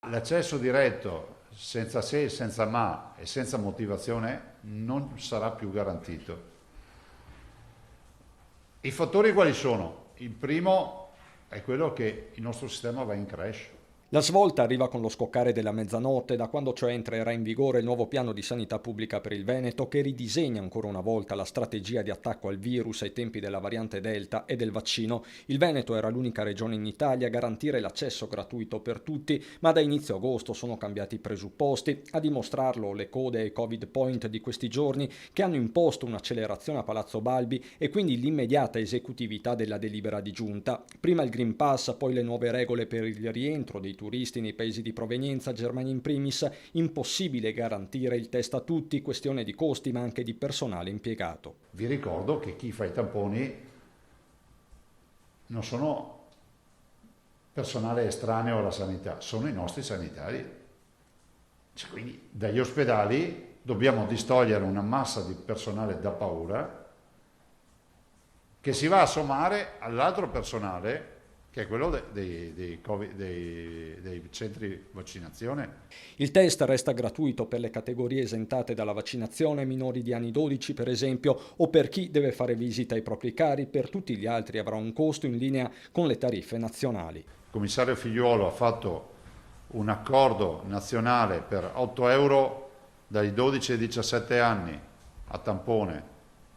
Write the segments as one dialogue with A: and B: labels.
A: L'accesso diretto, senza se, senza ma e senza motivazione, non sarà più garantito. I fattori quali sono? Il primo è quello che il nostro sistema va in crash.
B: La svolta arriva con lo scoccare della mezzanotte, da quando cioè entrerà in vigore il nuovo piano di sanità pubblica per il Veneto, che ridisegna ancora una volta la strategia di attacco al virus ai tempi della variante Delta e del vaccino. Il Veneto era l'unica regione in Italia a garantire l'accesso gratuito per tutti, ma da inizio agosto sono cambiati i presupposti. A dimostrarlo le code ai Covid Point di questi giorni, che hanno imposto un'accelerazione a Palazzo Balbi e quindi l'immediata esecutività della delibera di giunta. Prima il Green Pass, poi le nuove regole per il rientro dei turisti nei paesi di provenienza, Germania in primis. Impossibile garantire il test a tutti, questione di costi ma anche di personale impiegato.
A: Vi ricordo che chi fa i tamponi non sono personale estraneo alla sanità, sono i nostri sanitari. Quindi dagli ospedali dobbiamo distogliere una massa di personale da paura che si va a sommare all'altro personale, che è quello dei centri vaccinazione.
B: Il test resta gratuito per le categorie esentate dalla vaccinazione, minori di anni 12 per esempio, o per chi deve fare visita ai propri cari. Per tutti gli altri avrà un costo in linea con le tariffe nazionali.
A: Il commissario Figliuolo ha fatto un accordo nazionale per 8 euro dai 12 ai 17 anni a tampone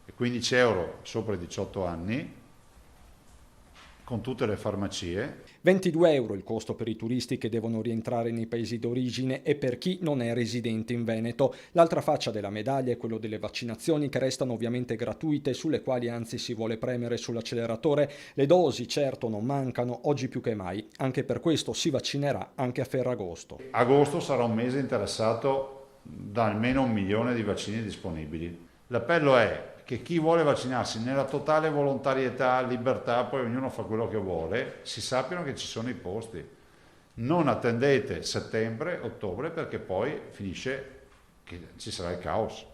A: e 15 euro sopra i 18 anni, con tutte le farmacie.
B: 22 euro il costo per i turisti che devono rientrare nei paesi d'origine e per chi non è residente in Veneto. L'altra faccia della medaglia è quello delle vaccinazioni, che restano ovviamente gratuite, sulle quali anzi si vuole premere sull'acceleratore. Le dosi certo non mancano, oggi più che mai. Anche per questo si vaccinerà anche a Ferragosto.
A: Agosto sarà un mese interessato da almeno 1 milione di vaccini disponibili. L'appello è che chi vuole vaccinarsi nella totale volontarietà, libertà, poi ognuno fa quello che vuole, si sappiano che ci sono i posti. Non attendete settembre, ottobre, perché poi finisce che ci sarà il caos.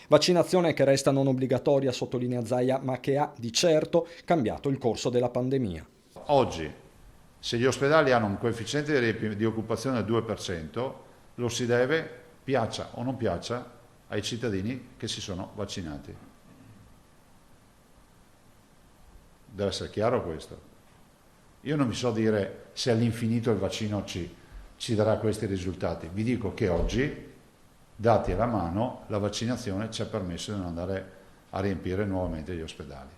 B: Vaccinazione che resta non obbligatoria, sottolinea Zaia, ma che ha di certo cambiato il corso della pandemia.
A: Oggi, se gli ospedali hanno un coefficiente di occupazione del 2%, lo si deve, piaccia o non piaccia, ai cittadini che si sono vaccinati. Deve essere chiaro questo. Io non vi so dire se all'infinito il vaccino ci darà questi risultati. Vi dico che oggi, dati alla mano, la vaccinazione ci ha permesso di non andare a riempire nuovamente gli ospedali.